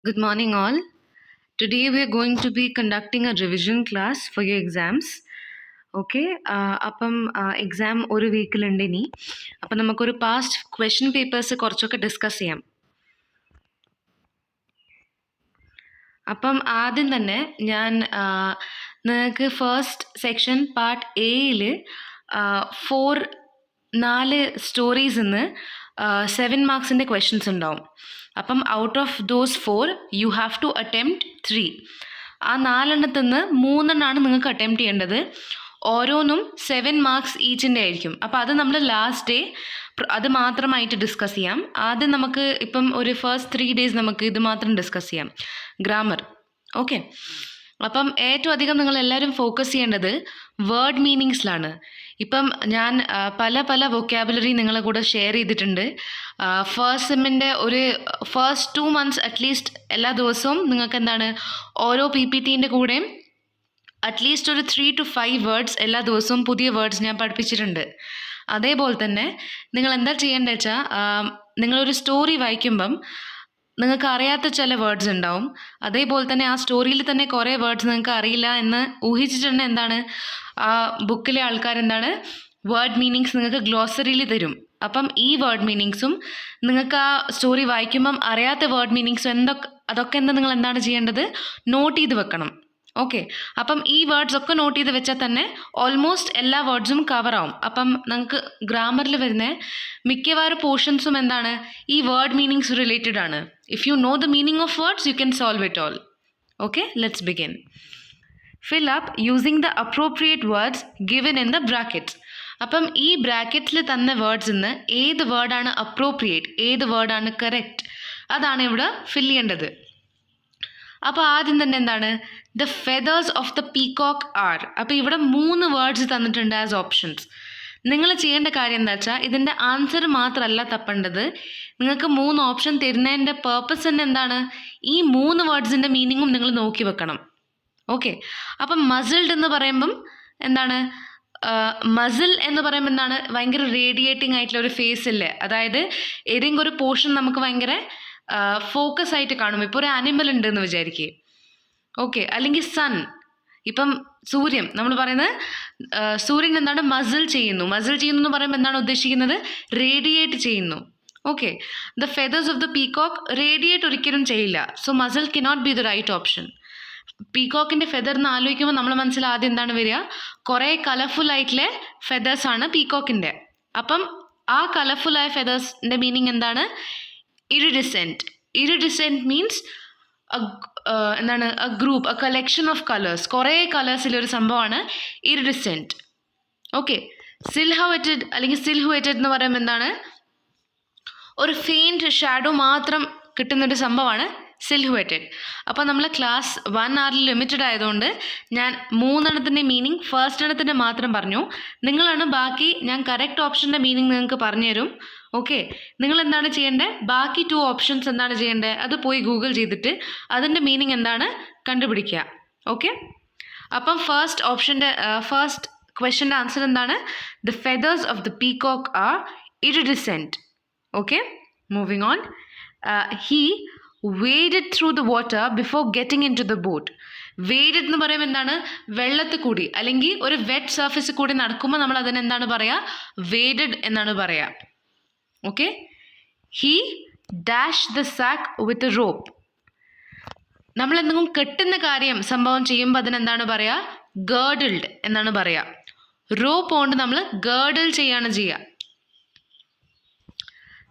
Good morning, all. Today we are going to be conducting a revision class for your exams. Okay അപ്പം exam ഒരു വീക്കിലുണ്ട് ഇനി. അപ്പം നമുക്കൊരു past question papers കുറച്ചൊക്കെ discuss ചെയ്യാം. അപ്പം ആദ്യം തന്നെ ഞാൻ നിങ്ങൾക്ക് ഫസ്റ്റ് സെക്ഷൻ പാർട്ട് എയിൽ 4 സ്റ്റോറീസ് നിന്ന് 7 മാർക്സിൻ്റെ ക്വസ്റ്റ്യൻസ് ഉണ്ടാവും. അപ്പം out of those 4 you have to attempt 3. ആ 4 3 നിങ്ങൾക്ക് അറ്റംപ്റ്റ് ചെയ്യേണ്ടത്. ഓരോന്നും 7 മാർക്സ് ഈച്ചിൻ്റെ ആയിരിക്കും. അപ്പോൾ അത് നമ്മൾ ലാസ്റ്റ് ഡേ അത് മാത്രമായിട്ട് ഡിസ്കസ് ചെയ്യാം. ആദ്യം നമുക്ക് ഇപ്പം ഒരു ഫസ്റ്റ് 3 days നമുക്ക് ഇത് മാത്രം ഡിസ്കസ് ചെയ്യാം, ഗ്രാമർ. ഓക്കെ, അപ്പം ഏറ്റവും അധികം നിങ്ങൾ എല്ലാവരും ഫോക്കസ് ചെയ്യേണ്ടത് വേർഡ് മീനിങ്സിലാണ്. ഇപ്പം ഞാൻ പല വൊക്കാബുലറി നിങ്ങളെ കൂടെ ഷെയർ ചെയ്തിട്ടുണ്ട്. ഫസ്റ്റ് സെമ്മിൻ്റെ ഒരു ഫസ്റ്റ് 2 months അറ്റ്ലീസ്റ്റ് എല്ലാ ദിവസവും നിങ്ങൾക്ക് എന്താണ് ഓരോ PPTൻ്റെ കൂടെയും അറ്റ്ലീസ്റ്റ് ഒരു 3 to 5 വേർഡ്സ് എല്ലാ ദിവസവും പുതിയ വേർഡ്സ് ഞാൻ പഠിപ്പിച്ചിട്ടുണ്ട്. അതേപോലെ തന്നെ നിങ്ങൾ എന്താ ചെയ്യേണ്ടത് വെച്ചാൽ നിങ്ങളൊരു സ്റ്റോറി വായിക്കുമ്പം നിങ്ങൾക്ക് അറിയാത്ത ചില വേർഡ്സ് ഉണ്ടാവും. അതേപോലെ തന്നെ ആ സ്റ്റോറിയിൽ തന്നെ കുറേ വേർഡ്സ് നിങ്ങൾക്ക് അറിയില്ല എന്ന് ഊഹിച്ചിട്ടുണ്ട്. എന്താണ് ആ ബുക്കിലെ ആൾക്കാർ എന്താണ് വേർഡ് മീനിങ്സ് നിങ്ങൾക്ക് ഗ്ലോസറിയിൽ തരും. അപ്പം ഈ വേർഡ് മീനിങ്സും നിങ്ങൾക്ക് ആ സ്റ്റോറി വായിക്കുമ്പം അറിയാത്ത വേർഡ് മീനിങ്സും അതൊക്കെ നിങ്ങൾ എന്താണ് ചെയ്യേണ്ടത്, നോട്ട് ചെയ്ത് വെക്കണം. ഓക്കെ, അപ്പം ഈ വേർഡ്സ് ഒക്കെ നോട്ട് ചെയ്ത് വെച്ചാൽ തന്നെ ഓൾമോസ്റ്റ് എല്ലാ വേർഡ്സും കവർ ആവും. അപ്പം നമുക്ക് ഗ്രാമറിൽ വരുന്ന മിക്കവാറും പോർഷൻസും എന്താണ് ഈ വേർഡ് മീനിങ്സ് റിലേറ്റഡ് ആണ്. If you know the meaning of words you can solve it all. Okay, let's begin. Fill up using the appropriate words given in the brackets. അപ്പം ഈ ബ്രാക്കറ്റിൽ തന്ന വേർഡ്സ് നിന്ന് ഏത് വേർഡാണ് അപ്രോപ്രിയേറ്റ്, ഏത് വേർഡാണ് കറക്റ്റ്, അതാണ് ഇവിടെ ഫിൽ ചെയ്യേണ്ടത്. അപ്പോൾ ആദ്യം തന്നെ എന്താണ് the feathers of the peacock are. അപ്പോൾ ഇവിടെ 3 വേർഡ്സ് തന്നിട്ടുണ്ട് ആസ് ഓപ്ഷൻസ്. നിങ്ങൾ ചെയ്യേണ്ട കാര്യം എന്താ വെച്ചാൽ ഇതിൻ്റെ ആൻസർ മാത്രമല്ല തപ്പേണ്ടത്. നിങ്ങൾക്ക് 3 ഓപ്ഷൻ തരുന്നതിൻ്റെ പേർപ്പസ് തന്നെ എന്താണ്, ഈ 3 വേർഡ്സിൻ്റെ മീനിങ്ങും നിങ്ങൾ നോക്കി വെക്കണം. ഓക്കെ, അപ്പം മസിൽഡ് എന്ന് പറയുമ്പം എന്താണ്, മസിൽ എന്ന് പറയുമ്പോൾ എന്താണ് ഭയങ്കര റേഡിയേറ്റിംഗ് ആയിട്ടുള്ള ഒരു ഫേസ് ഇല്ലേ, അതായത് ഏതെങ്കിലും ഒരു പോർഷൻ നമുക്ക് ഭയങ്കര ഫോക്കസ് ആയിട്ട് കാണും. ഇപ്പോൾ ഒരു ആനിമൽ ഉണ്ട് എന്ന് വിചാരിക്കുക. ഓക്കെ, അല്ലെങ്കിൽ സൺ, ഇപ്പം സൂര്യൻ, നമ്മൾ പറയുന്നത് സൂര്യൻ എന്താണ് മസിൽ ചെയ്യുന്നു എന്ന് പറയുമ്പോൾ എന്താണ് ഉദ്ദേശിക്കുന്നത്, റേഡിയേറ്റ് ചെയ്യുന്നു. Okay, the feathers of the peacock radiate ഒരിക്കലും ചെയ്യില്ല. So muscle cannot be the right option. പീകോക്കിൻ്റെ ഫെദർ എന്ന് ആലോചിക്കുമ്പോൾ നമ്മൾ മനസ്സിൽ ആദ്യം എന്താണ് വരിക, കുറേ കളർഫുൾ ആയിട്ടുള്ള ഫെദേഴ്സ് ആണ് പീകോക്കിൻ്റെ. അപ്പം ആ കളർഫുൾ ആയ ഫെദേഴ്സിൻ്റെ മീനിങ് എന്താണ്, ഇറിഡിസെൻറ്റ്. ഇറിഡിസെൻറ്റ് മീൻസ് എന്താണ് A group, A collection of colours, കുറേ കളേഴ്സിലൊരു സംഭവമാണ് ഇറിഡിസെൻറ്റ്. ഓക്കെ, സിൽഹുവേറ്റഡ് അല്ലെങ്കിൽ സിൽഹുവേറ്റഡ് എന്ന് പറയുമ്പോൾ എന്താണ് ഒരു ഫെയിൻറ്റ് ഷാഡോ മാത്രം കിട്ടുന്നൊരു സംഭവമാണ് സിൽഹുവേറ്റഡ്. അപ്പോൾ നമ്മൾ ക്ലാസ് 1 hour ലിമിറ്റഡ് ആയതുകൊണ്ട് ഞാൻ 3 മീനിങ് ഫസ്റ്റ് മാത്രം പറഞ്ഞു. നിങ്ങളാണ് ബാക്കി, ഞാൻ കറക്റ്റ് ഓപ്ഷൻ്റെ മീനിങ് നിങ്ങൾക്ക് പറഞ്ഞുതരും. ഓക്കെ, നിങ്ങൾ എന്താണ് ചെയ്യേണ്ടത്, ബാക്കി 2 ഓപ്ഷൻസ് എന്താണ് ചെയ്യേണ്ടത്, അത് പോയി ഗൂഗിൾ ചെയ്തിട്ട് അതിൻ്റെ മീനിങ് എന്താണ് കണ്ടുപിടിക്കുക. ഓക്കെ, അപ്പം ഫസ്റ്റ് ഓപ്ഷൻ്റെ ഫസ്റ്റ് ക്വസ്റ്റ്യൻ്റെ ആൻസർ എന്താണ്, the feathers of the peacock are iridescent. Okay, moving on. He waded through the water before getting into the boat. waded എന്ന് പറയുമ്പോൾ എന്താണ്, വെള്ളത്തിൽ കൂടി അല്ലെങ്കിൽ ഒരു വെറ്റ് സർഫേസിൽ കൂടി നടക്കുമ്പോൾ നമ്മൾ അതിന് എന്താണ് പറയുക, waded എന്നാണ് പറയുക. Okay, he dash the sac with a rope. നമ്മൾ എന്തെങ്കിലും കെട്ടുന്ന സംഭവം ചെയ്യുമ്പോൾ അതിനെന്താണ് പറയുക, ഗേർഡിൽഡ് എന്നാണ് പറയുക. റോപ്പ് കൊണ്ട് നമ്മൾ ഗേർഡിൽ ചെയ്യാണ് ചെയ്യുക.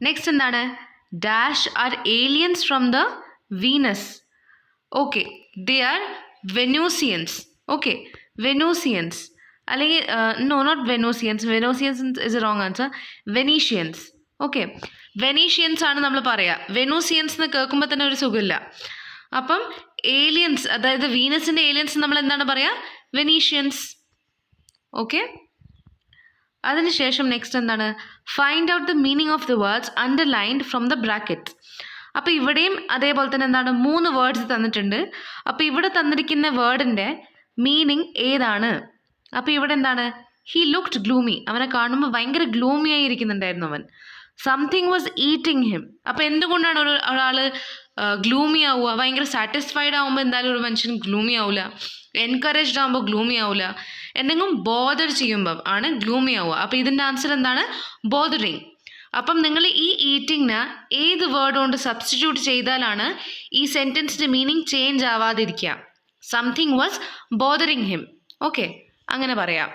നെക്സ്റ്റ് എന്താണ്, dash are aliens from the Venus. Okay, they are Venusians. Okay, Venusians. അല്ലെങ്കിൽ no, not Venusians. Venusians is a wrong answer. Venetians. Okay, Venetians ആണ് നമ്മൾ പറയുക. Venusians എന്ന് കേൾക്കുമ്പോൾ തന്നെ ഒരു സുഖമില്ല. അപ്പം ഏലിയൻസ്, അതായത് വീനസിൻ്റെ ഏലിയൻസ് നമ്മൾ എന്താണ് പറയുക, വെനീഷ്യൻസ്. ഓക്കെ, അതിനുശേഷം നെക്സ്റ്റ് എന്താണ്, find out the meaning of the words underlined from the brackets. അപ്പോൾ ഇവിടെയും അതേപോലെ തന്നെ എന്താണ് 3 വേർഡ്സ് തന്നിട്ടുണ്ട്. അപ്പോൾ ഇവിടെ തന്നിരിക്കുന്ന വേർഡിൻ്റെ മീനിങ് ഏതാണ്. അപ്പോൾ ഇവിടെ എന്താണ്, ഹി ലുക്ക്ഡ് ഗ്ലൂമി, അവനെ കാണുമ്പോൾ ഭയങ്കര ഗ്ലൂമി ആയിരിക്കുന്നുണ്ടായിരുന്നു അവൻ. Something was eating him. അപ്പോൾ എന്തുകൊണ്ടാണ് ഒരാൾ ഗ്ലൂമി ആവുക? ഭയങ്കര സാറ്റിസ്ഫൈഡ് ആകുമ്പോൾ എന്തായാലും ഒരു മനുഷ്യൻ ഗ്ലൂമി ആവില്ല. എൻകറേജ്ഡ് ആകുമ്പോൾ ഗ്ലൂമി ആവില്ല. എന്തെങ്കിലും ബോദർ ചെയ്യുമ്പം ആണ് ഗ്ലൂമി ആവുക. അപ്പോൾ ഇതിൻ്റെ ആൻസർ എന്താണ്? ബോദറിങ്. അപ്പം നിങ്ങൾ ഈ ഈറ്റിങ്ങിന് ഏത് വേർഡ് കൊണ്ട് സബ്സ്റ്റിറ്റ്യൂട്ട് ചെയ്താലാണ് ഈ സെൻറ്റൻസിൻ്റെ മീനിങ് ചേഞ്ച് ആവാതിരിക്കുക? Something was bothering him. Okay, അങ്ങനെ പറയാം.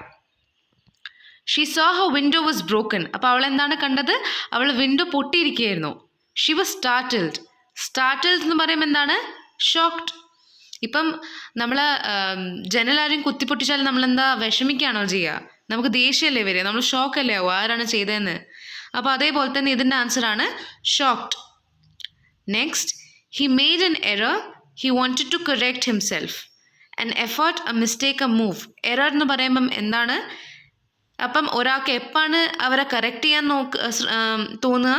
She saw her window was broken. അപ്പോൾ അവൾ എന്താണ് കണ്ടത്? അവൾ വിൻഡോ പൊട്ടിയിരിക്കുകയായിരുന്നു. She was startled. സ്റ്റാർട്ടിൽഡ് എന്ന് പറയുമ്പോൾ എന്താണ്? ഷോക്ക്ഡ്. ഇപ്പം നമ്മൾ ജനലാരും കുത്തിപ്പൊട്ടിച്ചാൽ നമ്മളെന്താ വിഷമിക്കുകയാണോ ചെയ്യുക? നമുക്ക് ദേഷ്യമല്ലേ വരിക? നമ്മൾ ഷോക്കല്ലേ ആവുക ആരാണ് ചെയ്തതെന്ന്? അപ്പോൾ അതേപോലെ തന്നെ ഇതിൻ്റെ ആൻസറാണ് shocked. Next, he made an error, he wanted to correct himself. An effort, a mistake, a move. Error എന്ന് പറയുമ്പം എന്താണ്? അപ്പം ഒരാൾക്ക് എപ്പാണ് അവരെ കറക്റ്റ് ചെയ്യാൻ തോന്നുക?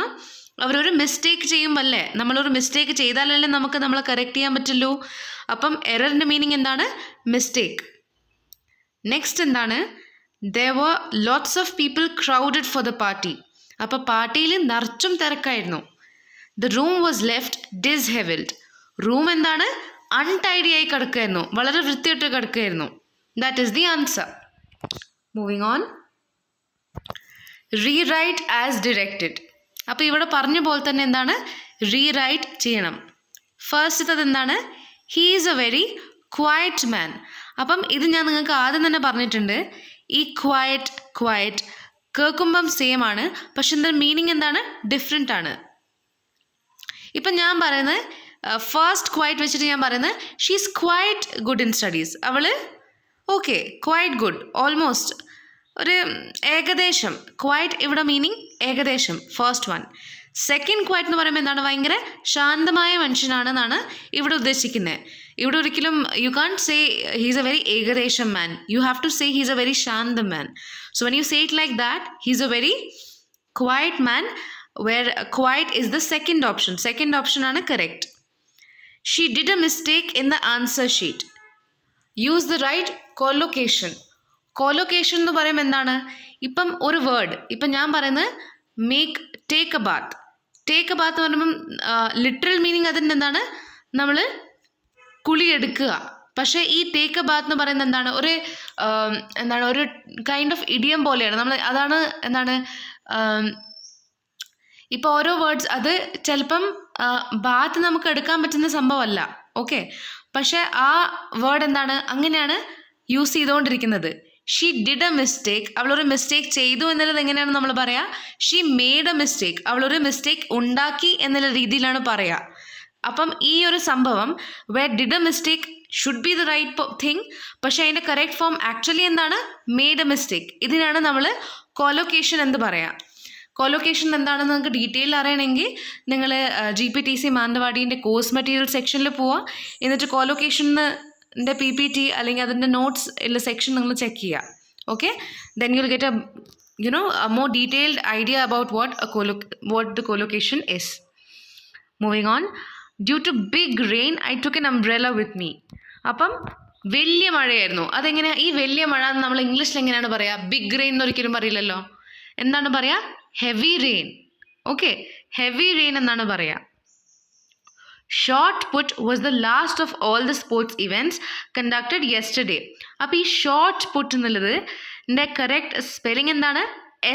അവരൊരു മിസ്റ്റേക്ക് ചെയ്യുമ്പല്ലേ? നമ്മളൊരു മിസ്റ്റേക്ക് ചെയ്താലല്ലേ നമുക്ക് നമ്മളെ കറക്റ്റ് ചെയ്യാൻ പറ്റുള്ളൂ. അപ്പം എററിൻ്റെ മീനിങ് എന്താണ്? മിസ്റ്റേക്ക്. നെക്സ്റ്റ് എന്താണ്? there were lots of people crowded for the party. അപ്പോൾ പാർട്ടിയിൽ നിറച്ചും തിരക്കായിരുന്നു. the room was left disheveled. Room എന്താണ്? അൺടൈഡി ആയി കിടക്കുകയായിരുന്നു, വളരെ വൃത്തിയായിട്ട് കിടക്കുകയായിരുന്നു. That is the answer. Moving on. Rewrite as directed. അപ്പോൾ ഇവിടെ പറഞ്ഞ പോലെ തന്നെ എന്താണ്? റീറൈറ്റ് ചെയ്യണം. ഫസ്റ്റത്തത് എന്താണ്? He is a very quiet man. അപ്പം ഇത് ഞാൻ നിങ്ങൾക്ക് ആദ്യം തന്നെ പറഞ്ഞിട്ടുണ്ട്. ഈ ക്വയറ്റ് കേൾക്കുമ്പം സെയിം ആണ്, പക്ഷെ ഇതിൻ്റെ മീനിങ് എന്താണ്? ഡിഫറെൻ്റ് ആണ്. ഇപ്പം ഞാൻ പറയുന്നത് ഫസ്റ്റ് ക്വയറ്റ് വെച്ചിട്ട് ഞാൻ പറയുന്നത് she is quiet good in studies. അവൾ ഓക്കെ, ക്വയറ്റ് ഗുഡ്, ഓൾമോസ്റ്റ്, ഒരു ഏകദേശം. ക്വയറ്റ് ഇവിടെ മീനിങ് ഏകദേശം, ഫസ്റ്റ് വൺ. സെക്കൻഡ് ക്വയറ്റ് എന്ന് പറയുമ്പോൾ എന്താണ്? ഭയങ്കര ശാന്തമായ മനുഷ്യനാണെന്നാണ് ഇവിടെ ഉദ്ദേശിക്കുന്നത്. ഇവിടെ ഒരിക്കലും you can't say he's a very ഏകദേശം man. You have to say he's a very ശാന്ത man. So when you say it like that, he's a very quiet man, where quiet is the second option. Second option ആണ് correct. She did a mistake in the answer sheet. Use the right collocation. Collocation എന്ന് പറയുമ്പോൾ എന്താണ്? ഇപ്പം ഒരു word, ഇപ്പം ഞാൻ പറയുന്നത് make, take a bath. Take a bath എന്ന് പറയുമ്പം ലിറ്ററൽ മീനിങ് അതിൻ്റെ എന്താണ്? നമ്മൾ കുളിയെടുക്കുക. പക്ഷേ ഈ ടേക്ക് എ ബാത്ത് എന്ന് പറയുന്നത് എന്താണ്? ഒരു കൈൻഡ് ഓഫ് ഇഡിയം പോലെയാണ്. നമ്മൾ അതാണ് എന്താണ് ഇപ്പോൾ ഓരോ വേർഡ്സ്, അത് ചിലപ്പം ബാത്ത് നമുക്ക് എടുക്കാൻ പറ്റുന്ന സംഭവമല്ല, ഓക്കെ, പക്ഷേ ആ വേർഡ് എന്താണ്? അങ്ങനെയാണ് യൂസ് ചെയ്തുകൊണ്ടിരിക്കുന്നത്. She did a mistake. അവളൊരു മിസ്റ്റേക്ക് ചെയ്തു എന്നുള്ളത് എങ്ങനെയാണ് നമ്മൾ പറയുക? She made a mistake. അവളൊരു മിസ്റ്റേക്ക് ഉണ്ടാക്കി എന്നുള്ള രീതിയിലാണ് പറയുക. അപ്പം ഈ ഒരു സംഭവം where did a mistake should be the right thing, പക്ഷേ അതിൻ്റെ കറക്റ്റ് ഫോം ആക്ച്വലി എന്താണ്? Made a mistake. ഇതിനാണ് നമ്മൾ കൊലോക്കേഷൻ എന്ന് പറയുക. കൊലോക്കേഷൻ എന്താണെന്ന് നിങ്ങൾക്ക് ഡീറ്റെയിൽ അറിയണമെങ്കിൽ നിങ്ങൾ GPTC മാനന്തവാടിൻ്റെ കോഴ്സ് മെറ്റീരിയൽ സെക്ഷനിൽ പോവുക. എന്നിട്ട് കൊലോക്കേഷൻ്റെ PPT അല്ലെങ്കിൽ അതിൻ്റെ നോട്ട്സ് ഉള്ള സെക്ഷൻ നിങ്ങൾ ചെക്ക് ചെയ്യുക. Okay, then you will get a more detailed idea about what the collocation is. Moving on. Due to big rain, I took an umbrella with me. അപ്പം വലിയ മഴയായിരുന്നു. അതെങ്ങനെയാണ്? ഈ വലിയ മഴ നമ്മൾ ഇംഗ്ലീഷിൽ എങ്ങനെയാണ് പറയുക? ബിഗ് റെയിൻ എന്നൊരിക്കലും പറയില്ലല്ലോ. എന്താണ് പറയുക? Heavy rain. Okay, heavy rain എന്നാണ് പറയുക. Shot put was the last of all the sports events conducted yesterday. അപ്പോൾ ഈ ഷോട്ട് പുട്ട് എന്നുള്ളത് എൻ്റെ കറക്റ്റ് സ്പെല്ലിംഗ് എന്താണ്?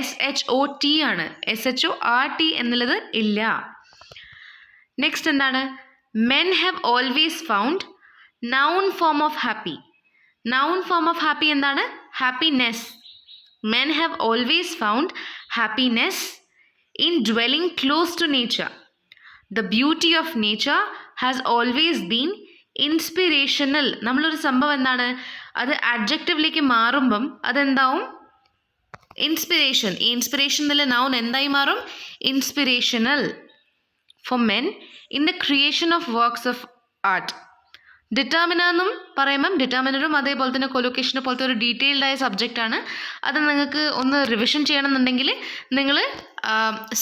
SHOT ആണ്. SHORT എന്നുള്ളത് ഇല്ല. നെക്സ്റ്റ് എന്താണ്? Men have always found noun form of happy. Noun form of happy എന്താണ്? Happiness. Men have always found happiness in dwelling close to nature. The beauty of nature has always been inspirational. നമ്മളൊരു സംഭവം എന്താണ്? അത് adjectiveലേക്ക് മാറുമ്പം അതെന്താവും? Inspiration. ഈ inspiration എന്നുള്ള noun എന്തായി മാറും? Inspirational. For men in the creation of works of art. Determiner എന്നും പറയുമ്പം ഡിറ്റർമിനറും അതേപോലെ തന്നെ കൊലോക്കേഷനെ പോലത്തെ ഒരു ഡീറ്റെയിൽഡ് ആയ സബ്ജക്റ്റാണ്. അത് നിങ്ങൾക്ക് ഒന്ന് റിവിഷൻ ചെയ്യണമെന്നുണ്ടെങ്കിൽ നിങ്ങൾ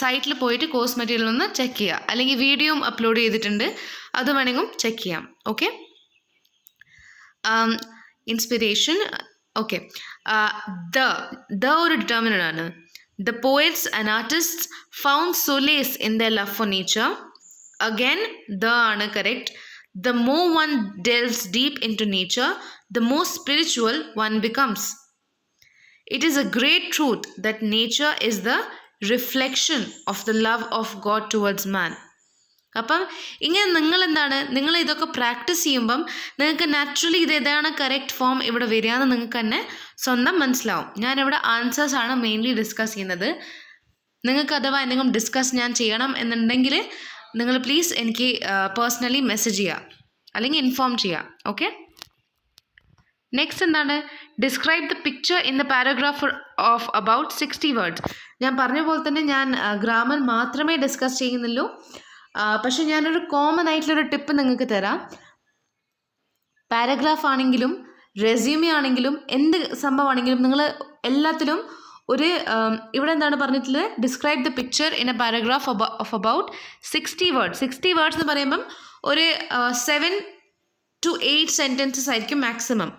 സൈറ്റിൽ പോയിട്ട് കോഴ്സ് മെറ്റീരിയൽ ഒന്ന് ചെക്ക് ചെയ്യുക. അല്ലെങ്കിൽ വീഡിയോയും അപ്ലോഡ് ചെയ്തിട്ടുണ്ട്, അത് വേണമെങ്കിലും ചെക്ക് ചെയ്യാം. Okay, inspiration. ഓക്കെ, ദ ഒരു ഡിറ്റർമിനർ ആണ്. The poets and artists found solace in their love for nature. Again, the ആണ് correct. The more one delves deep into nature, the more spiritual one becomes. It is a great truth that nature is the reflection of the love of God towards man. അപ്പം ഇങ്ങനെ നിങ്ങൾ ഇതൊക്കെ practice ചെയ്യുമ്പം നിങ്ങൾക്ക് naturally ഇത് ഏതാണ് correct form ഇവിടെ വരികയെന്ന് നിങ്ങൾക്ക് തന്നെ സ്വന്തം മനസ്സിലാവും. ഞാനിവിടെ ആൻസേഴ്സ് ആണ് മെയിൻലി ഡിസ്കസ് ചെയ്യുന്നത്. നിങ്ങൾക്ക് അഥവാ എന്തെങ്കിലും ഡിസ്കസ് ഞാൻ ചെയ്യണം എന്നുണ്ടെങ്കിൽ നിങ്ങൾ പ്ലീസ് എനിക്ക് പേഴ്സണലി മെസ്സേജ് ചെയ്യുക അല്ലെങ്കിൽ ഇൻഫോം ചെയ്യുക. ഓക്കെ, നെക്സ്റ്റ് എന്താണ്? Describe the picture in the paragraph of about 60 words. ഞാൻ പറഞ്ഞ പോലെ തന്നെ ഞാൻ ഗ്രാമർ മാത്രമേ ഡിസ്കസ് ചെയ്യുന്നുള്ളൂ. പക്ഷെ ഞാനൊരു കോമൺ ആയിട്ടുള്ളൊരു ടിപ്പ് നിങ്ങൾക്ക് തരാം. പാരഗ്രാഫ് ആണെങ്കിലും റെസ്യൂമെ ആണെങ്കിലും എന്ത് സംഭവമാണെങ്കിലും നിങ്ങൾ എല്ലാത്തിലും ഒരു ഇവിടെ എന്താണ് പറഞ്ഞിട്ടുള്ളത്? Describe the picture in A paragraph of about 60 words. 60 words എന്ന് പറയുമ്പം ഒരു 7 to 8 സെൻറ്റൻസസ് ആയിരിക്കും മാക്സിമം.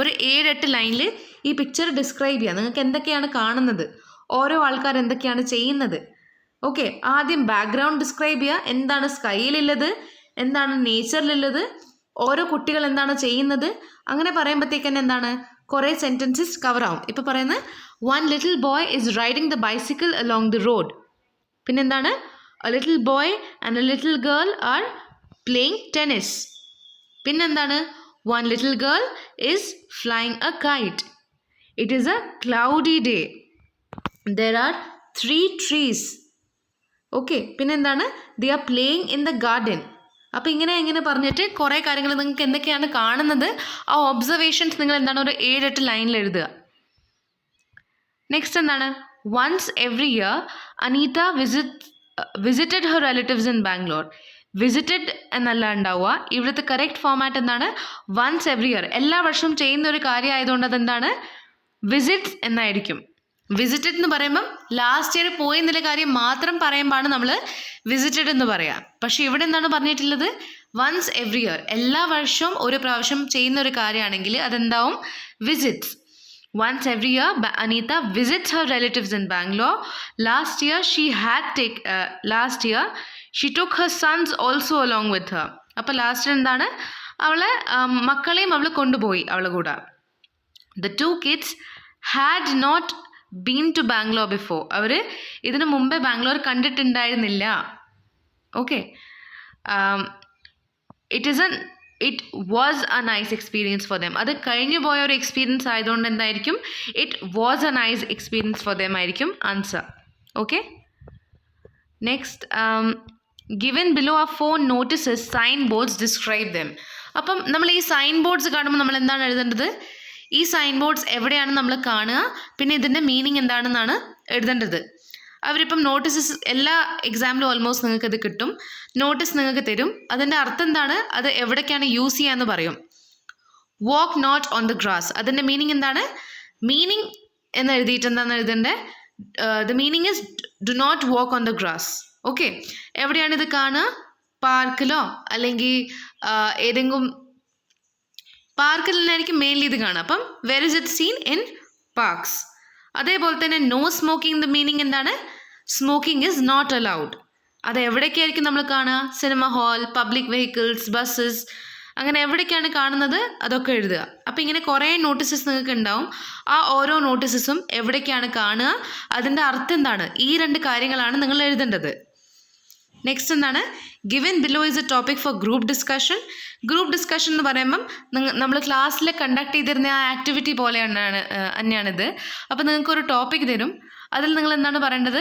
ഒരു 7-8 ലൈനിൽ ഈ പിക്ചർ ഡിസ്ക്രൈബ് ചെയ്യുക. നിങ്ങൾക്ക് എന്തൊക്കെയാണ് കാണുന്നത്, ഓരോ ആൾക്കാർ എന്തൊക്കെയാണ് ചെയ്യുന്നത്. ഓക്കെ, ആദ്യം ബാക്ക്ഗ്രൗണ്ട് ഡിസ്ക്രൈബ് ചെയ്യുക. എന്താണ് സ്കൈയിലുള്ളത്, എന്താണ് നേച്ചറിലുള്ളത്, ഓരോ കുട്ടികൾ എന്താണ് ചെയ്യുന്നത്. അങ്ങനെ പറയുമ്പോഴത്തേക്ക് തന്നെ എന്താണ് കുറേ സെൻറ്റൻസസ് കവർ ആവും. ഇപ്പോൾ പറയുന്നത് one little boy is riding the bicycle along the road. പിന്നെന്താണ്? A little boy and a little girl are playing tennis. പിന്നെന്താണ്? One little girl is flying a kite. It is a cloudy day. There are 3 trees. Okay, പിന്നെന്താണ്? They are playing in the garden. അപ്പോൾ ഇങ്ങനെ പറഞ്ഞിട്ട് കുറേ കാര്യങ്ങൾ നിങ്ങൾക്ക് എന്തൊക്കെയാണ് കാണുന്നത് ആ ഒബ്സർവേഷൻസ് നിങ്ങൾ എന്താണ് ഒരു 7-8 ലൈനിൽ എഴുതുക. നെക്സ്റ്റ് എന്താണ്? Once every year Anitha visited her relatives in Bangalore. Visited എന്നല്ല ഉണ്ടാവുക. ഇവിടുത്തെ കറക്റ്റ് ഫോമാറ്റ് എന്താണ്? Once every year. എല്ലാ വർഷവും ചെയ്യുന്ന ഒരു കാര്യം ആയതുകൊണ്ട് അതെന്താണ്? വിസിറ്റ്സ് എന്നായിരിക്കും. വിസിറ്റഡ് എന്ന് പറയുമ്പം ലാസ്റ്റ് ഇയർ പോയി എന്നുള്ള കാര്യം മാത്രം പറയുമ്പോഴാണ് നമ്മൾ വിസിറ്റഡ് എന്ന് പറയാം. പക്ഷെ ഇവിടെ എന്താണ് പറഞ്ഞിട്ടുള്ളത്? വൺസ് എവറി ഇയർ, എല്ലാ വർഷവും ഒരു പ്രാവശ്യം ചെയ്യുന്ന ഒരു കാര്യമാണെങ്കിൽ അതെന്താവും? Visits. Once every year Anitha visits her relatives in Bangalore. Last year she took her sons also along with her. അപ്പോൾ ലാസ്റ്റ് എന്താണ്? അവളെ മക്കളെയും അവൾ കൊണ്ടുപോയി അവളെ കൂടെ. The 2 kids had not been to Bangalore before. അവർ ഇതിനു മുമ്പേ ബാംഗ്ലൂർ കണ്ടിട്ടുണ്ടായിരുന്നില്ല. Okay, it was a nice experience for them. അത് കഴിഞ്ഞു പോയ ഒരു എക്സ്പീരിയൻസ് ആയതുകൊണ്ട് എന്തായിരിക്കും? It was a nice experience for dum ആയിരിക്കും answer. Okay, next given below are 4 notices, sign boards, describe them. അപ്പം നമ്മൾ ഈ സൈൻ ബോർഡ്സ് കാണുമ്പോൾ നമ്മൾ എന്താണ് എഴുതേണ്ടത്? ഈ സൈൻ ബോർഡ്സ് എവിടെയാണ് നമ്മൾ കാണുക, പിന്നെ ഇതിൻ്റെ മീനിങ് എന്താണെന്നാണ് എഴുതേണ്ടത്. അവരിപ്പം നോട്ടീസസ് എല്ലാ എക്സാമിലും ഓൾമോസ്റ്റ് നിങ്ങൾക്ക് ഇത് കിട്ടും. നോട്ടീസ് നിങ്ങൾക്ക് തരും. അതിൻ്റെ അർത്ഥം എന്താണ്, അത് എവിടേക്കാണ് യൂസ് ചെയ്യുക എന്ന് പറയും. Walk not on the grass, അതിൻ്റെ മീനിങ് എന്താണ്? മീനിങ് എന്ന് എഴുതിയിട്ട് എന്താണ് എഴുതേണ്ടത്? The meaning is do not walk on the grass. Okay, എവിടെയാണ് ഇത് കാണുക? പാർക്കിലോ അല്ലെങ്കിൽ ഏതെങ്കിലും പാർക്കിൽ നിന്നായിരിക്കും മെയിൻലി ഇത് കാണുക. അപ്പം where is it seen? In parks. അതേപോലെ തന്നെ നോ സ്മോക്കിംഗ്, ദ മീനിങ് എന്താണ്? Smoking is not allowed. അത് എവിടേക്കായിരിക്കും നമ്മൾ കാണുക? Cinema hall, public vehicles, buses, അങ്ങനെ എവിടേക്കാണ് കാണുന്നത് അതൊക്കെ എഴുതുക. അപ്പോൾ ഇങ്ങനെ കുറേ നോട്ടീസസ് നിങ്ങൾക്ക് ഉണ്ടാവും. ആ ഓരോ നോട്ടീസസും എവിടേക്കാണ് കാണുക, അതിൻ്റെ അർത്ഥം എന്താണ്, ഈ 2 കാര്യങ്ങളാണ് നിങ്ങൾ എഴുതേണ്ടത്. നെക്സ്റ്റ് എന്താണ്? Given below is A topic four group discussion. Group discussion എന്ന് പറയുമ്പം നമ്മൾ ക്ലാസ്സിൽ കണ്ടക്ട് ചെയ്തിരുന്ന ആ ആക്ടിവിറ്റി പോലെയാണ് തന്നെയാണിത്. അപ്പോൾ നിങ്ങൾക്കൊരു ടോപ്പിക് തരും. അതിൽ നിങ്ങൾ എന്താണ് പറയേണ്ടത്?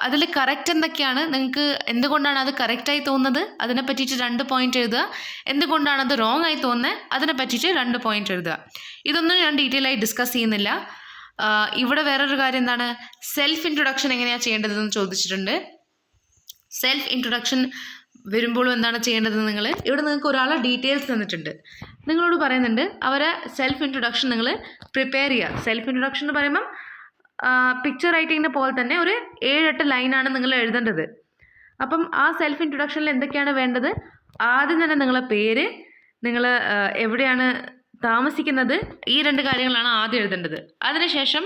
അതിൽ കറക്റ്റ് എന്തൊക്കെയാണ്, നിങ്ങൾക്ക് എന്തുകൊണ്ടാണ് അത് കറക്റ്റായി തോന്നുന്നത് അതിനെ പറ്റിയിട്ട് 2 പോയിന്റ് എഴുതുക. എന്തുകൊണ്ടാണ് അത് റോങ് ആയി തോന്നുന്നത് അതിനെ പറ്റിയിട്ട് 2 പോയിന്റ് എഴുതുക. ഇതൊന്നും ഞാൻ ഡീറ്റെയിൽ ആയി ഡിസ്കസ് ചെയ്യുന്നില്ല. ഇവിടെ വേറൊരു കാര്യം എന്താണ്, സെൽഫ് ഇൻട്രൊഡക്ഷൻ എങ്ങനെയാണ് ചെയ്യേണ്ടതെന്ന് ചോദിച്ചിട്ടുണ്ട്. സെൽഫ് ഇൻട്രൊഡക്ഷൻ വരുമ്പോഴും എന്താണ് ചെയ്യേണ്ടത്, ഇവിടെ നിങ്ങൾക്ക് ഒരാളെ ഡീറ്റെയിൽസ് തന്നിട്ടുണ്ട്, നിങ്ങളോട് പറയുന്നുണ്ട് അവരെ സെൽഫ് ഇൻട്രൊഡക്ഷൻ നിങ്ങൾ പ്രിപ്പയർ ചെയ്യുക. സെൽഫ് ഇൻട്രൊഡക്ഷൻ എന്ന് പറയുമ്പം പിക്ചർ റൈറ്റിങ്ങിൻ്റെ പോലെ തന്നെ ഒരു 7-8 ലൈനാണ് നിങ്ങൾ എഴുതേണ്ടത്. അപ്പം ആ സെൽഫ് ഇൻട്രൊഡക്ഷനിൽ എന്തൊക്കെയാണ് വേണ്ടത്? ആദ്യം തന്നെ നിങ്ങളെ പേര്, നിങ്ങൾ എവിടെയാണ് താമസിക്കുന്നത്, ഈ 2 കാര്യങ്ങളാണ് ആദ്യം എഴുതേണ്ടത്. അതിനുശേഷം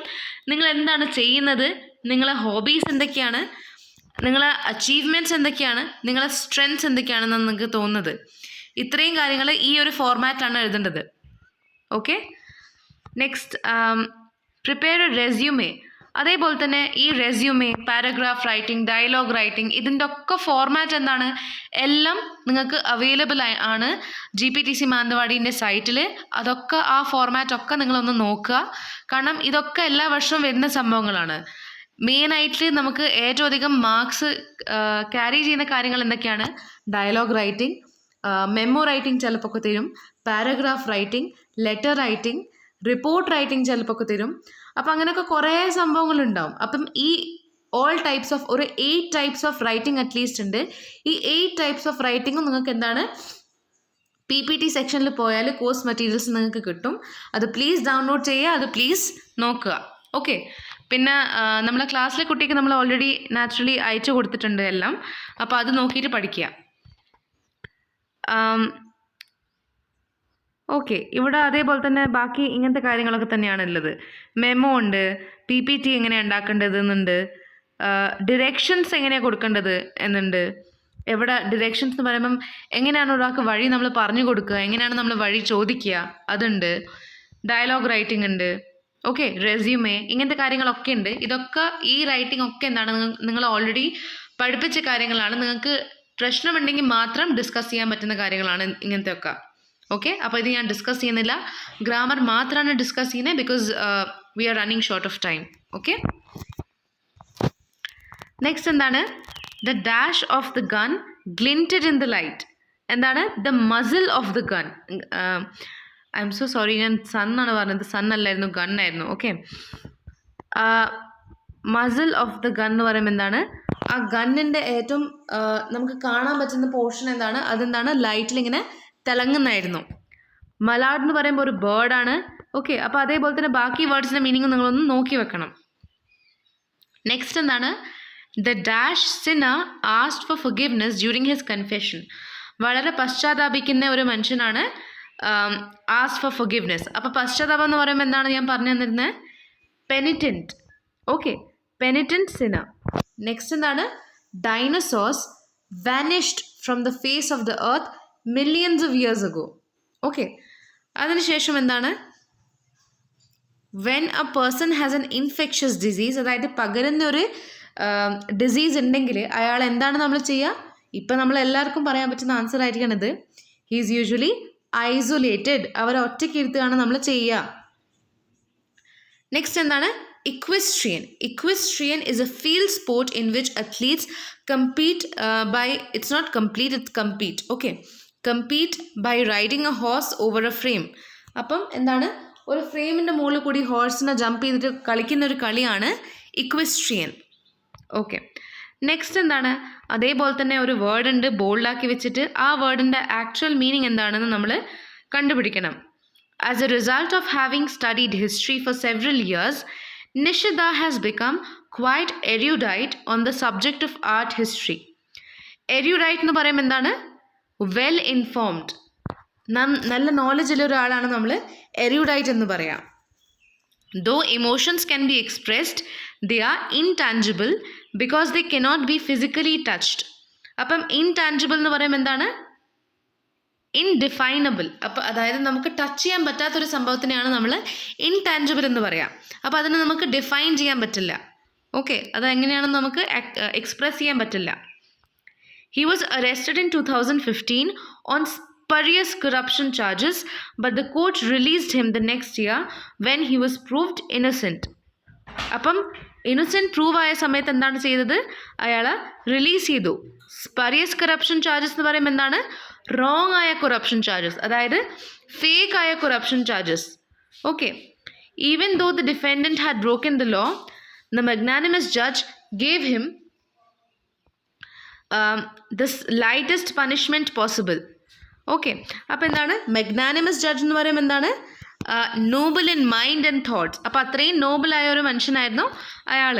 നിങ്ങൾ എന്താണ് ചെയ്യുന്നത്, നിങ്ങളെ ഹോബീസ് എന്തൊക്കെയാണ്, നിങ്ങളെ അച്ചീവ്മെൻറ്റ്സ് എന്തൊക്കെയാണ്, നിങ്ങളെ സ്ട്രെങ്ത്സ് എന്തൊക്കെയാണെന്നാണ് നിങ്ങൾക്ക് തോന്നുന്നത്. ഇത്രയും കാര്യങ്ങൾ ഈ ഒരു ഫോർമാറ്റിലാണ് എഴുതേണ്ടത്. Okay. Next, prepare a resume. അതേപോലെ തന്നെ ഈ resume, paragraph writing, dialogue writing, ഇതിൻ്റെ ഒക്കെ ഫോർമാറ്റ് എന്താണ്, എല്ലാം നിങ്ങൾക്ക് അവൈലബിൾ ആണ് GPTC മാനന്തവാടീൻ്റെ സൈറ്റിൽ. അതൊക്കെ ആ ഫോർമാറ്റ് ഒക്കെ നിങ്ങളൊന്ന് നോക്കുക. കാരണം ഇതൊക്കെ എല്ലാ വർഷവും വരുന്ന സംഭവങ്ങളാണ്. മെയിനായിട്ട് നമുക്ക് ഏറ്റവും അധികം മാർക്സ് ക്യാരി ചെയ്യുന്ന കാര്യങ്ങൾ എന്തൊക്കെയാണ്, ഡയലോഗ് റൈറ്റിംഗ്, മെമ്മോ റൈറ്റിംഗ് ചിലപ്പോൾ തരും, paragraph writing, letter writing, report writing ചിലപ്പോൾ തരും. അപ്പം അങ്ങനെയൊക്കെ കുറേ സംഭവങ്ങളുണ്ടാവും. അപ്പം ഈ ഓൾ ടൈപ്സ് ഓഫ് ഒരു 8 ടൈപ്സ് ഓഫ് റൈറ്റിംഗ് അറ്റ്ലീസ്റ്റ് ഉണ്ട്. ഈ 8 ടൈപ്സ് ഓഫ് റൈറ്റിംഗും നിങ്ങൾക്ക് എന്താണ് PPT സെക്ഷനിൽ പോയാൽ കോഴ്സ് മെറ്റീരിയൽസ് നിങ്ങൾക്ക് കിട്ടും. അത് പ്ലീസ് ഡൗൺലോഡ് ചെയ്യുക, അത് പ്ലീസ് നോക്കുക. ഓക്കെ. പിന്നെ നമ്മളെ ക്ലാസ്സിലെ കുട്ടിക്ക് നമ്മൾ ഓൾറെഡി നാച്ചുറലി അയച്ചു കൊടുത്തിട്ടുണ്ട് എല്ലാം. അപ്പോൾ അത് നോക്കിയിട്ട് പഠിക്കുക. ഓക്കെ. ഇവിടെ അതേപോലെ തന്നെ ബാക്കി ഇങ്ങനത്തെ കാര്യങ്ങളൊക്കെ തന്നെയാണ് ഉള്ളത്. മെമ്മോ ഉണ്ട്, PPT എങ്ങനെയാണ് ഉണ്ടാക്കേണ്ടത് എന്നുണ്ട്, ഡിറക്ഷൻസ് എങ്ങനെയാണ് കൊടുക്കേണ്ടത് എന്നുണ്ട്. എവിടെ ഡിറക്ഷൻസ് എന്ന് പറയുമ്പം എങ്ങനെയാണ് ഒരാൾക്ക് വഴി നമ്മൾ പറഞ്ഞു കൊടുക്കുക, എങ്ങനെയാണ് നമ്മൾ വഴി ചോദിക്കുക, അതുണ്ട്. ഡയലോഗ് റൈറ്റിംഗ് ഉണ്ട്. ഓക്കെ. റെസ്യൂമേ, ഇങ്ങനത്തെ കാര്യങ്ങളൊക്കെ ഉണ്ട്. ഇതൊക്കെ ഈ റൈറ്റിംഗ് ഒക്കെ എന്താണ് നിങ്ങൾ ഓൾറെഡി പഠിപ്പിച്ച കാര്യങ്ങളാണ്. നിങ്ങൾക്ക് പ്രശ്നമുണ്ടെങ്കിൽ മാത്രം ഡിസ്കസ് ചെയ്യാൻ പറ്റുന്ന കാര്യങ്ങളാണ് ഇങ്ങനത്തെ ഒക്കെ. ഓക്കെ. അപ്പോൾ ഇത് ഞാൻ ഡിസ്കസ് ചെയ്യുന്നില്ല, ഗ്രാമർ മാത്രമാണ് ഡിസ്കസ് ചെയ്യുന്നത്. Because we are running short of time. Okay. Next എന്താണ്, the dash of the gun glinted in the light. എന്താണ്, the muzzle of the gun. I'm so sorry, ഞാൻ sun ആണ് പറഞ്ഞത്, sun അല്ലായിരുന്നു, gun ആയിരുന്നു. Okay. Muzzle of the gun എന്ന് പറയുമ്പോൾ എന്താണ്, ആ ഗണ്ണിൻ്റെ ഏറ്റവും നമുക്ക് കാണാൻ പറ്റുന്ന പോർഷൻ എന്താണ്, അതെന്താണ്, ലൈറ്റിൽ ഇങ്ങനെ തിളങ്ങുന്നായിരുന്നു. മലാഡ് എന്ന് പറയുമ്പോൾ ഒരു ബേർഡാണ്. ഓക്കെ. അപ്പോൾ അതേപോലെ തന്നെ ബാക്കി വേർഡ്സിൻ്റെ മീനിങ് നിങ്ങളൊന്ന് നോക്കി വെക്കണം. നെക്സ്റ്റ് എന്താണ്, the dash Sinner asked four forgiveness during his confession. വളരെ പശ്ചാത്താപിക്കുന്ന ഒരു മനുഷ്യനാണ് ആസ്ക്ഡ് ഫോർ ഫൊർഗിവ്നെസ്. അപ്പോൾ പശ്ചാത്താപം എന്ന് പറയുമ്പോൾ എന്താണ് ഞാൻ പറഞ്ഞു തന്നിരുന്നത്, penitent. Okay. Penitent sinner. Next എന്താണ്, dinosaurs vanished from the face of the earth millions of years ago. Okay. അതിനുശേഷം എന്താണ്, when a person has an infectious disease, അതായത് പകരുന്ന ഒരു ഡിസീസ് ഉണ്ടെങ്കിൽ അയാൾ എന്താണ് നമ്മൾ ചെയ്യുക, ഇപ്പം നമ്മൾ എല്ലാവർക്കും പറയാൻ പറ്റുന്ന ആൻസർ ആയിരിക്കണത്, ഹീ ഈസ് യൂഷ്വലി ഐസൊലേറ്റഡ്. അവരെ ഒറ്റയ്ക്ക് ഇരുത്തുകയാണ് നമ്മൾ ചെയ്യുക. നെക്സ്റ്റ് എന്താണ്, equestrian. Equestrian is a field sport in which athletes compete it's not complete, it's compete. Okay. Compete by riding a horse over a frame. അപ്പം എന്താണ്, ഒരു ഫ്രെയിമിൻ്റെ മുകളിൽ കൂടി ഹോഴ്സിനെ ജമ്പ് ചെയ്തിട്ട് കളിക്കുന്ന ഒരു കളിയാണ് ഇക്വെസ്ട്രിയൻ. ഓക്കെ. നെക്സ്റ്റ് എന്താണ്, അതേപോലെ തന്നെ ഒരു വേർഡ് ഉണ്ട് ബോൾഡാക്കി വെച്ചിട്ട്, ആ വേർഡിൻ്റെ ആക്ച്വൽ മീനിങ് എന്താണെന്ന് നമ്മൾ കണ്ടുപിടിക്കണം. As A result of having studied history four several years, Nishida has become quite erudite on the subject of art history. Erudite എന്ന് പറയുമ്പോൾ എന്താണ്, വെൽ ഇൻഫോംഡ്, നല്ല നോളജുള്ള ഒരാളാണ് നമ്മൾ erudite എന്ന് പറയാം. Though emotions can be expressed, they are intangible because they cannot be physically touched. അപ്പം intangible എന്ന് പറയുമ്പോൾ എന്താണ്, ഇൻഡിഫൈനബിൾ. അപ്പോൾ അതായത് നമുക്ക് ടച്ച് ചെയ്യാൻ പറ്റാത്തൊരു സംഭവത്തിനെയാണ് നമ്മൾ ഇൻടാഞ്ചിബിൾ എന്ന് പറയാം. അപ്പോൾ അതിനെ നമുക്ക് ഡിഫൈൻ ചെയ്യാൻ പറ്റില്ല. ഓക്കെ. അത് എങ്ങനെയാണെന്ന് നമുക്ക് എക്സ്പ്രസ് ചെയ്യാൻ പറ്റില്ല. He was arrested in 2015 on spurious corruption charges, but the court released him the next year when he was proved innocent. അപ്പം ഇന്നസെൻറ്റ് പ്രൂവ് ആയ സമയത്ത് എന്താണ് ചെയ്തത്, അയാളെ റിലീസ് ചെയ്തു. സ്പറിയസ് കറപ്ഷൻ ചാർജസ് എന്ന് പറയുമ്പോൾ എന്താണ്, റോങ് ആയ കൊറപ്ഷൻ ചാർജസ്, അതായത് ഫേക്ക് ആയ corruption charges. Okay. Even though the defendant had broken the law, the magnanimous judge gave him the lightest punishment possible. Okay. അപ്പോൾ എന്താണ്, magnanimous judge എന്ന് പറയുമ്പോൾ എന്താണ്, noble in mind and thoughts. അപ്പോൾ അത്രയും നോബിളായ ഒരു മനുഷ്യനായിരുന്നു അയാൾ.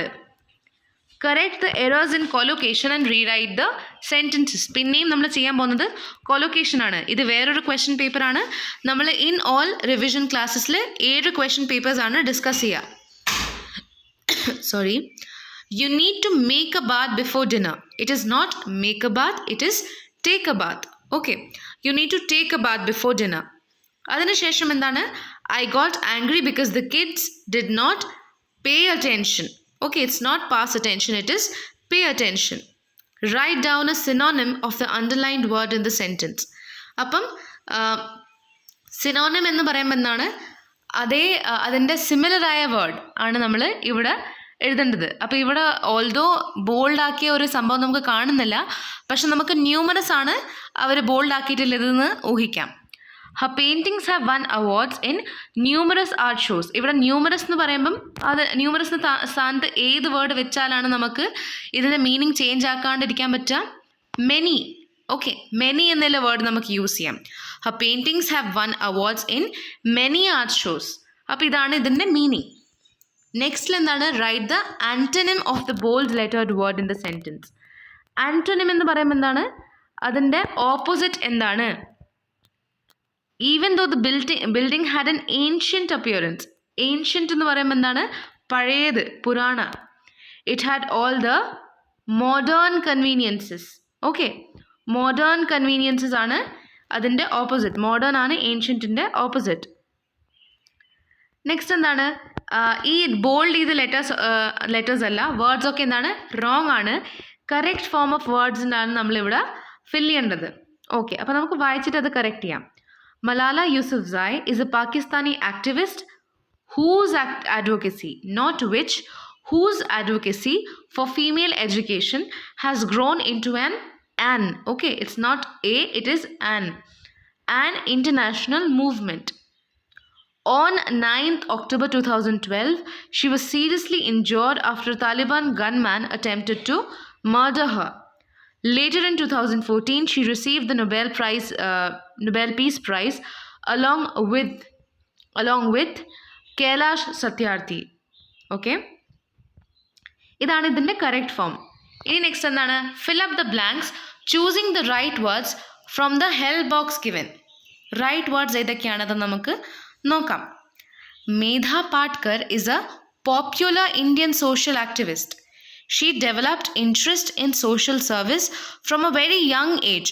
Correct the errors in collocation and rewrite the sentences. പിന്നെയും നമ്മൾ ചെയ്യാൻ പോകുന്നത് കൊലൊക്കേഷൻ ആണ്. ഇത് വേറൊരു ക്വസ്റ്റ്യൻ പേപ്പറാണ്. നമ്മൾ ഇൻ ഓൾ റിവിഷൻ ക്ലാസ്സസിൽ 7 ക്വസ്റ്റ്യൻ പേപ്പേഴ്സാണ് ഡിസ്കസ് ചെയ്യുക. Sorry. You need to make a bath before dinner. It is not make a bath, it is take a bath. Okay. You need to take a bath before dinner. അതിനുശേഷം എന്താണ്? I got angry because the kids did not pay attention. Okay, it's not pass attention, it is pay attention. Write down a synonym of the underlined word in the sentence. അപ്പം synonym എന്ന് പറയുമ്പോൾ എന്താണ്? അതിൻ്റെ സിമിലറായ word ആണ് നമ്മൾ ഇവിടെ എഴുതേണ്ടത്. അപ്പോൾ ഇവിടെ ഓൾദോ ബോൾഡ് ആക്കിയ ഒരു സംഭവം നമുക്ക് കാണുന്നില്ല, പക്ഷെ നമുക്ക് ന്യൂമറസ് ആണ് അവർ ബോൾഡ് ആക്കിയിട്ടുള്ളതെന്ന് ഊഹിക്കാം. Her paintings have won awards in numerous art shows. ഇവിടെ ന്യൂമറസ് എന്ന് പറയുമ്പം അത് ന്യൂമറസ് സ്ഥാനത്ത് ഏത് വേർഡ് വെച്ചാലാണ് നമുക്ക് ഇതിൻ്റെ മീനിങ് ചേഞ്ച് ആക്കാണ്ടിരിക്കാൻ പറ്റുക? മെനി. ഓക്കെ, മെനി എന്നുള്ള വേർഡ് നമുക്ക് യൂസ് ചെയ്യാം. Her paintings have won awards in many art shows. അപ്പോൾ ഇതാണ് ഇതിൻ്റെ മീനിങ്. നെക്സ്റ്റിൽ എന്താണ്? Write the antonym of the bold lettered word in the sentence. Antonym എന്ന് പറയുമ്പോൾ എന്താണ്? അതിൻ്റെ ഓപ്പോസിറ്റ് എന്താണ്? Even though the building had an ancient appearance. Ancient എന്ന് പറയുമ്പോൾ എന്താണ്? പഴയത്, പുരാണ. It had all the modern conveniences. Okay, modern conveniences ആണ് അതിൻ്റെ ഓപ്പോസിറ്റ്. മോഡേൺ ആണ് ഏൻഷ്യൻറ്റിൻ്റെ ഓപ്പോസിറ്റ്. നെക്സ്റ്റ് എന്താണ്? ഈ ബോൾഡ് ചെയ്ത ലെറ്റേഴ്സ് അല്ല, വേർഡ്സ് ഒക്കെ എന്താണ്? റോങ് ആണ്. കറക്റ്റ് ഫോം ഓഫ് വേർഡ്സിനാണ് നമ്മളിവിടെ ഫിൽ ചെയ്യേണ്ടത്. ഓക്കെ, അപ്പോൾ നമുക്ക് വായിച്ചിട്ട് അത് കറക്റ്റ് ചെയ്യാം. Malala Yousafzai is a Pakistani activist whose advocacy, not which, whose advocacy for female education has grown into an, okay, it's not a, it is an international movement. On 9th October 2012, she was seriously injured after a Taliban gunman attempted to murder her. Later in 2014, she received the Nobel Peace Prize along with Kailash Satyarthi. Okay, ഇതാണ് ഇതിൻ്റെ correct form. ഇനി next എന്താണ്? Fill up the blanks choosing the right words from the help box given. Right words ഏതൊക്കെയാണത് നമുക്ക് നോക്കാം. മേധ പാട്കർ is a popular Indian social activist. She developed interest in social service from a very young age,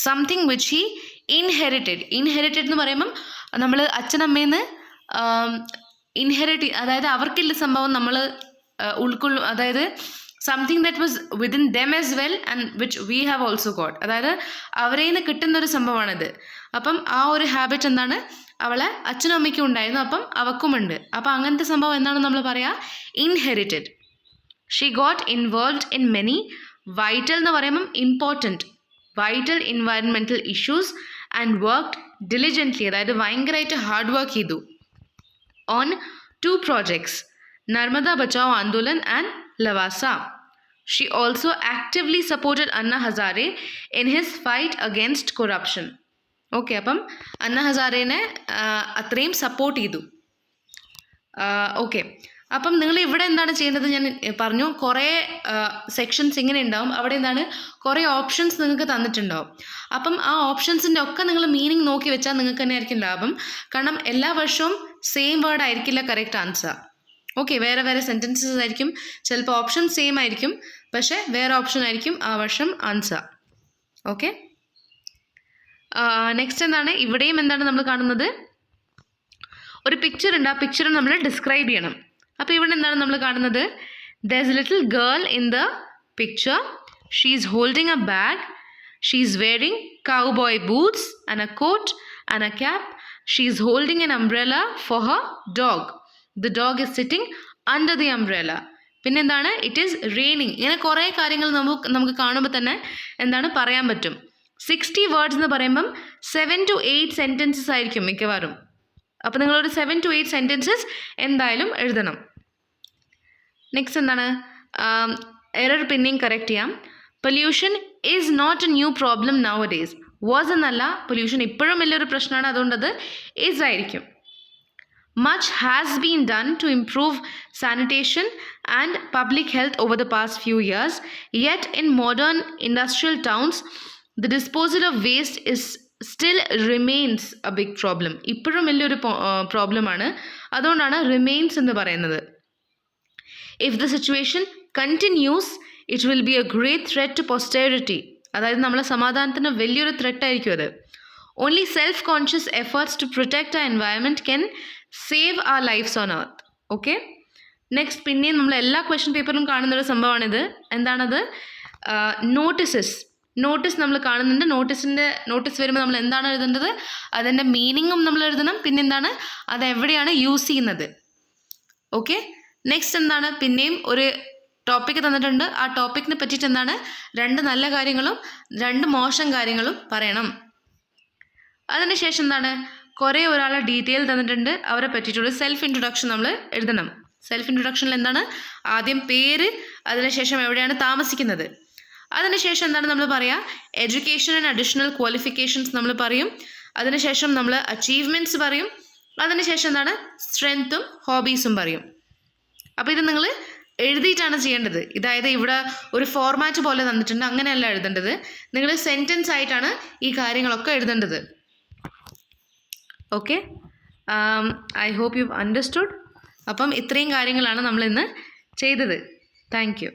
something which she inherited. Inherited എന്ന് പറയുമ്പം നമ്മൾ അച്ഛനമ്മേന്ന് inherit, അതായത് അവർക്കുള്ള സംഭവം നമ്മൾ ഉൾക്കൊള്ളും, അതായത് something that was within them as well and which we have also got, അതായത് അവരിൽ നിന്ന് കിട്ടുന്നൊരു സംഭവമാണിത്. അപ്പം ആ ഒരു ഹാബിറ്റ് എന്താണ്? അവളെ അച്ഛനും അമ്മയ്ക്കും ഉണ്ടായിരുന്നു, അപ്പം അവക്കുമുണ്ട്. അപ്പം അങ്ങനത്തെ സംഭവം എന്താണ് നമ്മൾ പറയുക? Inherited. She got involved in many vital എന്ന് പറയുമ്പം important vital environmental issues and worked diligently, അതായത് ഭയങ്കരമായിട്ട് ഹാർഡ് വർക്ക് ചെയ്തു on 2 projects, Narmada Bachao Andolan and Lavasa. She also actively supported Anna Hazare in his fight against corruption. Okay, അപ്പം അന്ന ഹസാരേനെ അത്രയും support ചെയ്തു. Okay, അപ്പം നിങ്ങൾ ഇവിടെ എന്താണ് ചെയ്യേണ്ടത്? ഞാൻ പറഞ്ഞു കുറേ സെക്ഷൻസ് ഇങ്ങനെ ഉണ്ടാവും. അവിടെ എന്താണ്? കുറേ ഓപ്ഷൻസ് നിങ്ങൾക്ക് തന്നിട്ടുണ്ടാവും. അപ്പം ആ ഓപ്ഷൻസിൻ്റെ ഒക്കെ നിങ്ങൾ മീനിങ് നോക്കി വെച്ചാൽ നിങ്ങൾക്ക് തന്നെ ആയിരിക്കും ലാഭം. കാരണം എല്ലാ വർഷവും സെയിം വേർഡ് ആയിരിക്കില്ല കറക്റ്റ് ആൻസർ. ഓക്കെ, വേറെ വേറെ സെൻറ്റൻസസ് ആയിരിക്കും. ചിലപ്പോൾ ഓപ്ഷൻ സെയിം ആയിരിക്കും, പക്ഷേ വേറെ ഓപ്ഷൻ ആയിരിക്കും ആ വർഷം ആൻസർ. ഓക്കെ, നെക്സ്റ്റ് എന്താണ്? ഇവിടെയും എന്താണ് നമ്മൾ കാണുന്നത്? ഒരു പിക്ചർ ഉണ്ട്, ആ പിക്ചർ നമ്മൾ ഡിസ്ക്രൈബ് ചെയ്യണം. അപ്പോൾ ഇവിടെ എന്താണ് നമ്മൾ കാണുന്നത്? there's a little girl in the picture. She's holding a bag. She's wearing cowboy boots and a coat and a cap. She's holding an umbrella for her dog. The dog is sitting under the umbrella. പിന്നെ എന്താണ്? It is raining. ഇങ്ങനെ കുറേ കാര്യങ്ങൾ നമുക്ക് കാണുമ്പോൾ തന്നെ എന്താണ് പറയാൻ പറ്റും. 60 വേർഡ്സ് എന്ന് പറയുമ്പം 7 to 8 സെൻറ്റൻസസ് ആയിരിക്കും മിക്കവാറും. അപ്പോൾ നിങ്ങളൊരു 7 to 8 സെൻറ്റൻസസ് എന്തായാലും എഴുതണം. നെക്സ്റ്റ് എന്താണ്? എറർ പിന്നെയും കറക്റ്റ് ചെയ്യാം. Pollution is not a new problem now days. Was എന്നല്ല, പൊല്യൂഷൻ ഇപ്പോഴും വലിയൊരു പ്രശ്നമാണ്, അതുകൊണ്ടത് ഈസ് ആയിരിക്കും. Much has been done to improve sanitation and public health over the past few years. Yet, in modern industrial towns, the disposal of waste is still remains a big problem. ഇപ്പോഴും വലിയൊരു പ്രോബ്ലമാണ്. അതുകൊണ്ടാണ് remains എന്ന് പറയുന്നത്. If the situation continues, it will be a great threat to posterity. അതായത് നമ്മളെ സമാധാനത്തിന് വലിയൊരു ത്രെറ്റ് ആയിരിക്കും അത്. Only self-conscious efforts to protect our environment can save our lives on earth. Okay? Next പിന്നെയും നമ്മൾ എല്ലാ ക്വസ്റ്റ്യൻ പേപ്പറിലും കാണുന്നൊരു സംഭവമാണിത്. എന്താണത്? നോട്ടീസ് നമ്മൾ കാണുന്നുണ്ട്. നോട്ടീസ് വരുമ്പോൾ നമ്മൾ എന്താണ് എഴുതേണ്ടത്? അതിൻ്റെ മീനിങ്ങും നമ്മൾ എഴുതണം. പിന്നെന്താണ് അതെവിടെയാണ് യൂസ് ചെയ്യുന്നത്. ഓക്കെ, നെക്സ്റ്റ് എന്താണ്? പിന്നെയും ഒരു ടോപ്പിക്ക് തന്നിട്ടുണ്ട്. ആ ടോപ്പിക്കിനെ പറ്റിയിട്ട് എന്താണ് 2 നല്ല കാര്യങ്ങളും 2 മോശം കാര്യങ്ങളും പറയണം. അതിനുശേഷം എന്താണ് കുറേ ഒരാളെ ഡീറ്റെയിൽ തന്നിട്ടുണ്ട്. അവരെ പറ്റിയിട്ടുള്ള സെൽഫ് ഇൻട്രൊഡക്ഷൻ നമ്മൾ എഴുതണം. സെൽഫ് ഇൻട്രൊഡക്ഷനിൽ എന്താണ്? ആദ്യം പേര്, അതിനുശേഷം എവിടെയാണ് താമസിക്കുന്നത്. അതിനുശേഷം എന്താണ് നമ്മൾ പറയുക? എഡ്യൂക്കേഷൻ ആൻഡ് അഡീഷണൽ ക്വാളിഫിക്കേഷൻസ് നമ്മൾ പറയും. അതിനുശേഷം നമ്മൾ അച്ചീവ്മെൻറ്റ്സ് പറയും. അതിനുശേഷം എന്താണ്? സ്ട്രെങ്ത്തും ഹോബീസും പറയും. അപ്പോൾ ഇത് നിങ്ങൾ എഴുതിയിട്ടാണ് ചെയ്യേണ്ടത്. അതായത് ഇവിടെ ഒരു ഫോർമാറ്റ് പോലെ തന്നിട്ടുണ്ട്, അങ്ങനെയല്ല എഴുതേണ്ടത്. നിങ്ങൾ സെൻറ്റൻസ് ആയിട്ടാണ് ഈ കാര്യങ്ങളൊക്കെ എഴുതേണ്ടത്. Okay, I hope you understood. അപ്പം ഇത്രയും കാര്യങ്ങളാണ് നമ്മൾ ഇന്ന് ചെയ്തത്. Thank U.